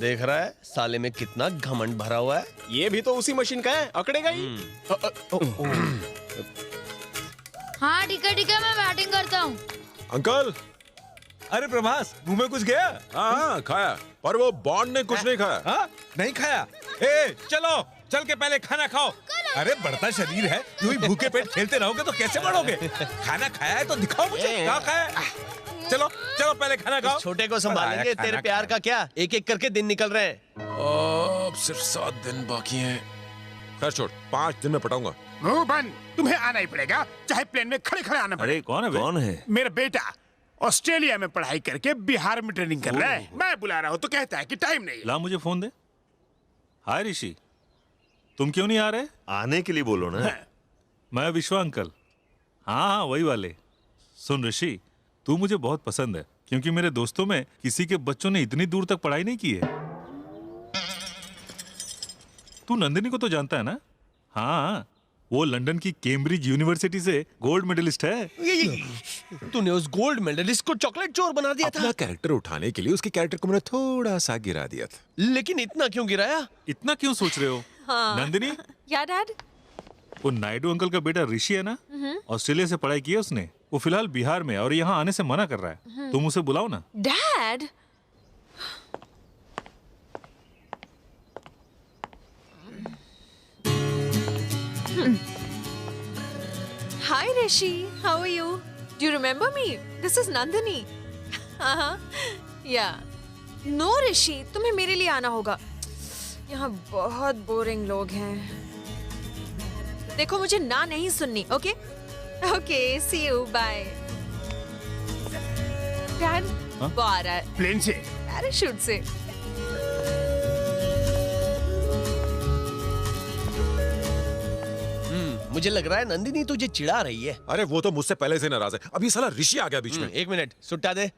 देख रहा है साले में कितना घमंड भरा हुआ है। ये भी तो उसी मशीन का है, अकड़ेगा ही। हाँ ठीक है मैं बैटिंग करता हूँ। अंकल। अरे प्रभास, मुंह में कुछ गया? हाँ खाया, पर वो बॉन्ड ने कुछ नहीं खाया। हाँ नहीं खाया। ए चलो, चल के पहले खाना खाओ। अरे बढ़ता शरीर है, यूं ही भूखे पेट खेलते रहोगे तो कैसे बढ़ोगे? खाना खाया है तो दिखाओ मुझे, क्या खाया है? चलो चलो पहले खाना खाओ। छोटे को संभालेंगे, तेरे प्यार का क्या, एक एक करके दिन निकल रहे हैं। अब सिर्फ 7 दिन बाकी हैं। खैर छोड़, 5 दिन में पटाऊंगा। मुंह बंद, तुम्हें आना ही पड़ेगा, चाहे प्लेन में खड़े खड़े आना पड़े। अरे कौन है? मेरा बेटा ऑस्ट्रेलिया में पढ़ाई करके बिहार में ट्रेनिंग कर रहा है। मैं बुला रहा हूँ तो कहता है कि टाइम नहीं। ला मुझे फोन दे। हाय ऋषि, तुम क्यों नहीं आ रहे? आने के लिए बोलो ना। मैं विश्वा अंकल। हाँ वही वाले। सुन ऋषि, तू मुझे बहुत पसंद है, क्योंकि मेरे दोस्तों में किसी के बच्चों ने इतनी दूर तक पढ़ाई नहीं की है। तू नंदिनी को तो जानता है ना? हाँ, वो लंदन की कैम्ब्रिज यूनिवर्सिटी से गोल्ड मेडलिस्ट है। तूने उस गोल्ड मेडलिस्ट को चॉकलेट चोर बना दिया था। अपना कैरेक्टर उठाने के लिए उसके कैरेक्टर को मैंने थोड़ा सा गिरा दिया था। लेकिन इतना क्यों गिराया? इतना क्यों सोच रहे हो? हाँ। नंदिनी, या डैड? वो नायडू अंकल का बेटा ऋषि है ना, ऑस्ट्रेलिया से पढ़ाई की है उसने। वो फिलहाल बिहार में और यहाँ आने से मना कर रहा है। तुम उसे बुलाओ ना। Dad? Hi Rishi, how are you? Do you remember me? This is Nandini. Yeah. No Rishi, तुम्हें मेरे लिए आना होगा। यहाँ बहुत बोरिंग लोग हैं। देखो मुझे ना नहीं सुननी, okay? Okay, see you, bye. Dad, वो आ रहा है। प्लेन से? पैराशूट से। मुझे लग रहा है नंदिनी तुझे चिढ़ा रही है। अरे वो तो मुझसे पहले से नाराज है, अभी साला ऋषि आ गया बीच में। 1 मिनट, सुट्टा दे।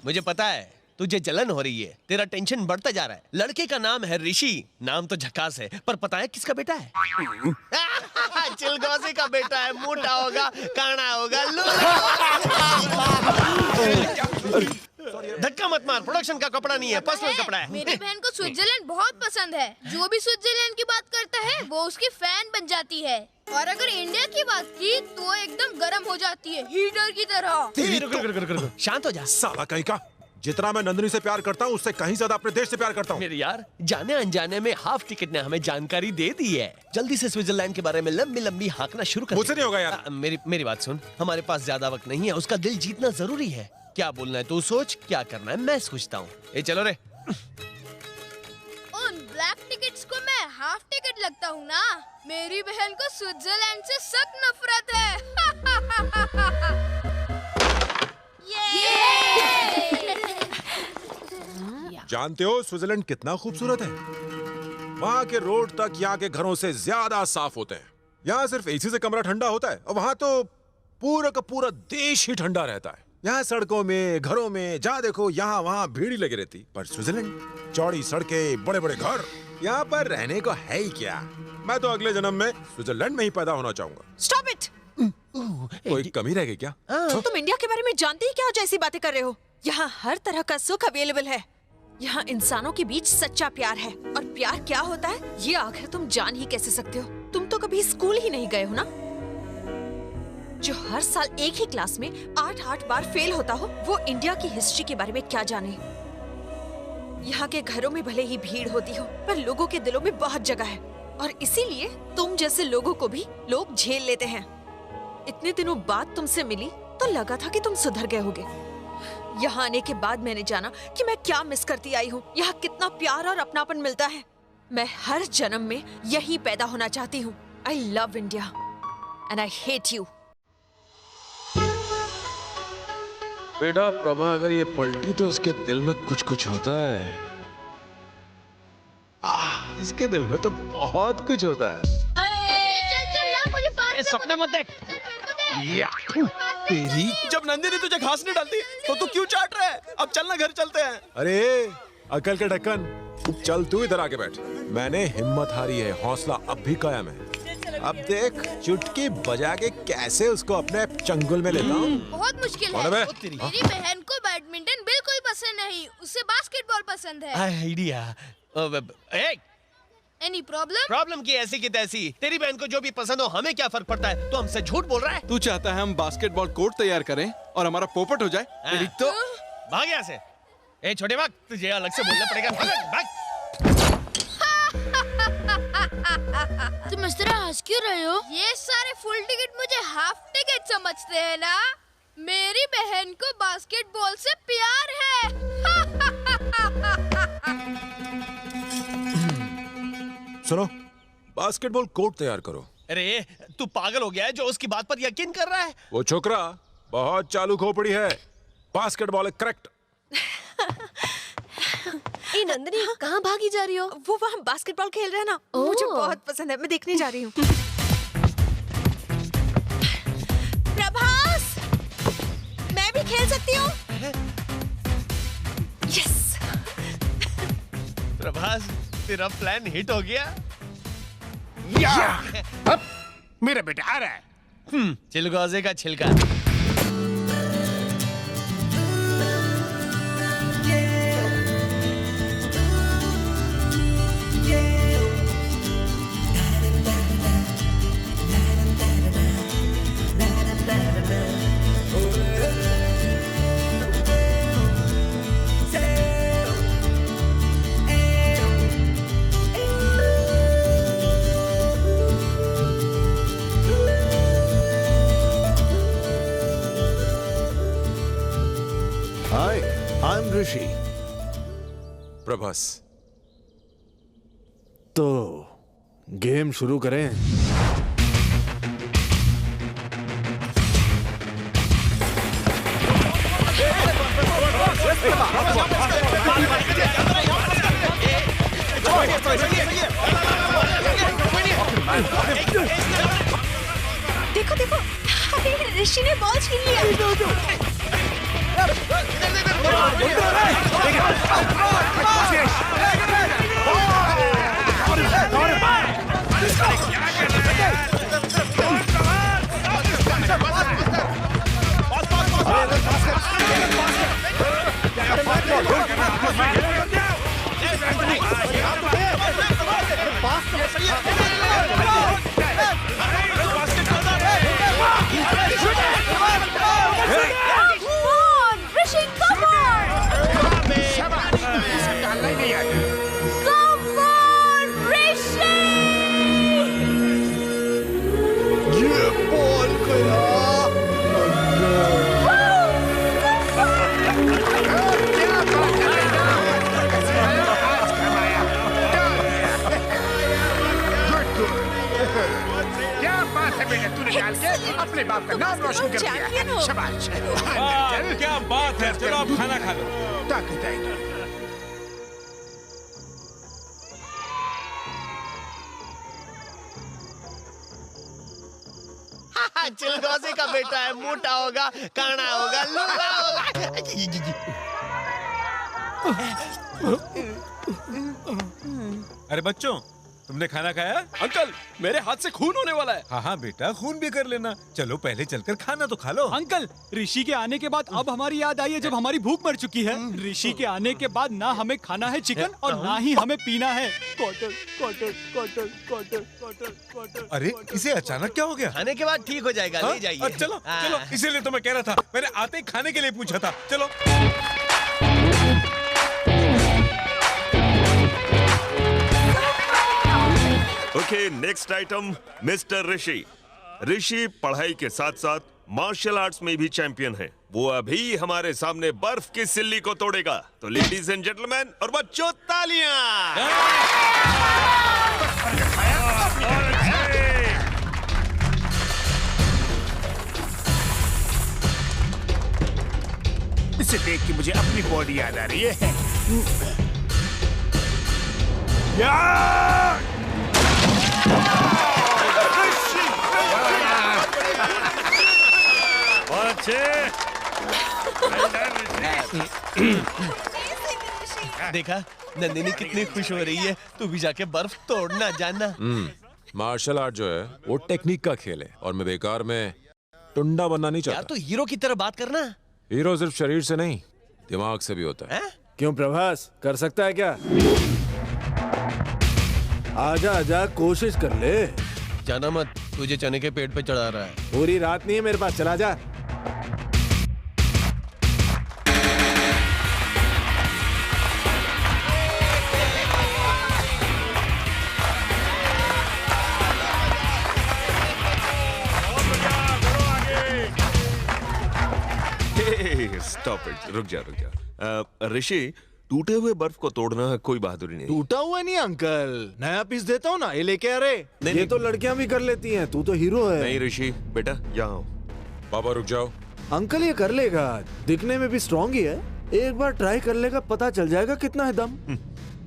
मुझे पता है तुझे जलन हो रही है, तेरा टेंशन बढ़ता जा रहा है। लड़के का नाम है ऋषि, नाम तो झकास है, पर पता है किसका बेटा है? चिलगोजी का बेटा है। मोटा होगा, काना होगा, धक्का मत मार, प्रोडक्शन का कपड़ा नहीं है, पर्सनल कपड़ा है। मेरी बहन को स्विट्जरलैंड बहुत पसंद है। जो भी स्विट्जरलैंड की बात करता है वो उसकी फैन बन जाती है, और अगर इंडिया की बात की तो एकदम गर्म हो जाती है, हीटर की तरह। शांत हो जा। साला कहीं का, जितना मैं नंदिनी से प्यार करता हूँ उससे कहीं ज्यादा अपने देश से प्यार करता हूँ। मेरे यार, जाने अनजाने में हाफ टिकट ने हमें जानकारी दे दी है। जल्दी से स्विट्जरलैंड के बारे में लंबी लंबी हाँकना शुरू कर। मुझसे नहीं होगा यार। मेरी बात सुन, हमारे पास ज्यादा वक्त नहीं है, उसका दिल जीतना जरूरी है। क्या बोलना है तू सोच, क्या करना है मैं सोचता हूँ। ए चलो रे। उन ब्लैक टिकट्स को मैं हाफ टिकट लगता हूँ ना। मेरी बहन को स्विट्जरलैंड से सख्त नफरत है। जानते हो स्विट्जरलैंड कितना खूबसूरत है? वहाँ के रोड तक यहाँ के घरों से ज्यादा साफ होते हैं। यहाँ सिर्फ एसी से कमरा ठंडा होता है, और वहाँ तो पूरा का पूरा देश ही ठंडा रहता है। यहाँ सड़कों में, घरों में जहाँ देखो यहाँ वहाँ भीड़ ही लगी रहती। पर स्विट्जरलैंड, चौड़ी सड़कें, बड़े बड़े घर, यहाँ पर रहने को है ही क्या। मैं तो अगले जन्म में स्विट्जरलैंड में ही पैदा होना चाहूंगा। Stop it! कोई कमी रह गई क्या? तुम इंडिया के बारे में जानते ही क्या जैसी बातें कर रहे हो? यहाँ हर तरह का सुख अवेलेबल है। यहाँ इंसानों के बीच सच्चा प्यार है, और प्यार क्या होता है ये आखिर तुम जान ही कैसे सकते हो? तुम तो कभी स्कूल ही नहीं गए हो ना। जो हर साल एक ही क्लास में 8 बार फेल होता हो, वो इंडिया की हिस्ट्री के बारे में क्या जाने। यहाँ के घरों में भले ही भीड़ होती हो, पर लोगों के दिलों में बहुत जगह है, और इसीलिए तुम जैसे लोगों को भी लोग झेल लेते हैं। इतने दिनों बाद तुमसे मिली तो लगा था कि तुम सुधर गए होगे। यहाँ आने के बाद मैंने जाना कि मैं क्या मिस करती आई हूँ। यहाँ कितना प्यार और अपनापन मिलता है। मैं हर जन्म में यही पैदा होना चाहती हूँ। I love India and I hate you. बेटा प्रभा अगर ये पलटी तो उसके दिल में कुछ कुछ होता है। इसके दिल में तो बहुत कुछ होता है। सपने मत देख। तेरी जब नंदिनी तुझे घास नहीं डालती तो तू क्यों चाट रहा है? अब चलना, घर चलते हैं। अरे अकल के ढक्कन, चल तू इधर आके बैठ। मैंने हिम्मत हारी है, हौसला अब भी कायम है। अब देख चुटकी बजा के कैसे उसको अपने चंगुल में लेता हूँ। बहुत मुश्किल कौन है। है बे? मेरी बहन को बैडमिंटन बिल्कुल पसंद नहीं, उसे बास्केटबॉल पसंद है। आइडिया। Any problem? प्रॉब्लम की ऐसी की तैसी। तेरी बहन को जो भी पसंद हो हमें क्या फर्क पड़ता है? तो हमसे झूठ बोल रहा है। तू चाहता है हम बास्केटबॉल कोर्ट तैयार करें और हमारा पोपट हो जाए? तेरी तो भाग यहाँ से। ए छोटे भाग, तुझे अलग से बोलना पड़ेगा। भाग। तुम इस तरह हंस क्यों रहे हो? ये सारे फुल टिकट मुझे हाफ टिकट समझते हैं ना? मेरी बहन को बास्केटबॉल से प्यार है। सुनो, बास्केटबॉल कोर्ट तैयार करो। अरे तू पागल हो गया है जो उसकी बात पर यकीन कर रहा है? वो छोकरा बहुत चालू खोपड़ी है। Basketball correct. ए नंदिनी, कहाँ भागी जा रही हो? वो वहाँ बास्केटबॉल खेल रहे हैं ना, मुझे बहुत पसंद है, मैं देखने जा रही हूँ। प्रभास, मैं भी खेल सकती हूँ? यस। प्रभास, तेरा प्लान हिट हो गया। मेरा बेटा आ रहा है। चिलगोजे का छिलका। Hi, I'm Rishi. प्रभास, तो गेम शुरू करें। देखो देखो, अरे ऋषि ने बॉल छीन लिया। अपने बाप का नाम रोशन कर दिया। शाबाश। क्या बात है, चलो आप खाना खा लो। ताकत आएगी। चिलगोजे का बेटा है, मोटा होगा, काना होगा, लूला होगा। अरे बच्चों, तुमने खाना खाया? अंकल, मेरे हाथ से खून होने वाला है। हाँ हाँ बेटा, खून भी कर लेना। चलो पहले चलकर खाना तो खा लो। अंकल, ऋषि के आने के बाद अब हमारी याद आई है जब हमारी भूख मर चुकी है। ऋषि के आने के बाद ना हमें खाना है चिकन और ना ही हमें पीना है quarter quarter quarter quarter quarter quarter. अरे इसे अचानक क्या हो गया? खाने के बाद ठीक हो जाएगा, ले जाइए। चलो चलो, इसीलिए तो मैं कह रहा था, मैंने आते ही खाने के लिए पूछा था। चलो। ओके, नेक्स्ट आइटम, मिस्टर ऋषि। ऋषि पढ़ाई के साथ साथ मार्शल आर्ट्स में भी चैंपियन है। वो अभी हमारे सामने बर्फ की सिल्ली को तोड़ेगा। तो लेडीज एंड जेंटलमैन और बच्चों, तालियां। इसे देख के मुझे अपनी बॉडी याद आ रही है। देखा, नंदिनी कितनी खुश हो रही है। तू भी जाके बर्फ तोड़ना जानना। मार्शल आर्ट जो है वो टेक्निक का खेल है और मैं बेकार में टुंडा बनना नहीं यार चाहता। तो हीरो की तरह बात करना। हीरो सिर्फ शरीर से नहीं दिमाग से भी होता है। क्यों प्रभास, कर सकता है क्या? आजा आजा, कोशिश कर ले। जाना मत, तुझे चने के पेट पे चढ़ा रहा है। पूरी रात नहीं है मेरे पास, चला जा। स्टॉप इट, रुक जा। ऋषि, टूटे हुए बर्फ को तोड़ना कोई बहादुरी नहीं। टूटा हुआ नहीं अंकल, नया पीस देता हूँ ना, ये लेके आ रहे। ये तो लड़कियां भी कर लेती हैं, तू तो हीरो है। नहीं ऋषि, बेटा यहाँ आओ। पापा रुक जाओ। अंकल ये कर लेगा, दिखने में भी स्ट्रॉन्ग ही है। एक बार ट्राई कर लेगा, पता चल जाएगा कितना है दम।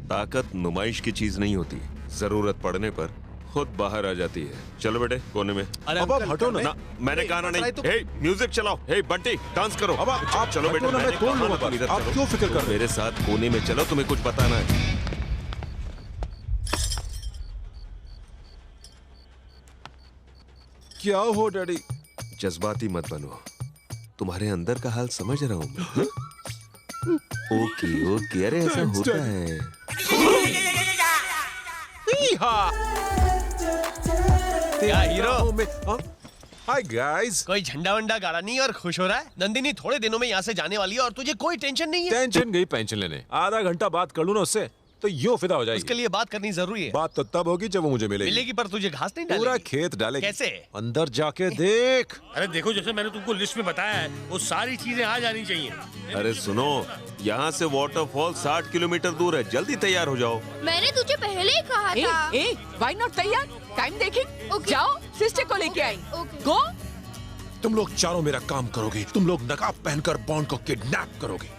ताकत नुमाइश की चीज नहीं होती, जरूरत पड़ने पर खुद बाहर आ जाती है। चलो बेटे कोने में। अरे अब हटो ना। मैंने कहा ना नहीं। हे, म्यूजिक चलाओ। हे बंटी, डांस करो। अब आप चलो बेटे, हटो ना, मैं मैंने तोड़ कहा लूंगा ना तुम इधर आप चलो। क्यों फिक्र कर रहे हो? मेरे साथ कोने में चलो, तुम्हें कुछ बताना है। क्या हो डैडी? जज्बाती मत बनो, तुम्हारे अंदर का हाल समझ रहा हूँ मैं। ओके ओके, अरे ऐसा होता है। क्या हीरो? Hi guys. कोई झंडा वंडा गाड़ा नहीं और खुश हो रहा है? नंदिनी थोड़े दिनों में यहाँ से जाने वाली है और तुझे कोई टेंशन नहीं है। टेंशन गई पेंशन लेने। आधा घंटा बात कर लूं ना उससे तो यूं फिदा हो जाएगी। उसके लिए बात करनी जरूरी है। बात तो तब होगी जब वो मुझे मिलेगी। मिलेगी पर तुझे घास नहीं डालेगी। पूरा खेत डालेगी। कैसे? अंदर जाके देख। अरे देखो, जैसे मैंने तुमको लिस्ट में बताया है वो सारी चीजें आ जानी चाहिए। अरे सुनो, यहाँ से वाटरफॉल 60 किलोमीटर दूर है, जल्दी तैयार हो जाओ। मैंने तुझे पहले ही कहा था। व्हाई नॉट तैयार? टाइम देखें। जाओ सिस्टर को लेके आई। गो। तुम लोग चारों मेरा काम करोगे। तुम लोग नकाब पहनकर बॉन्ड को किडनैप करोगे।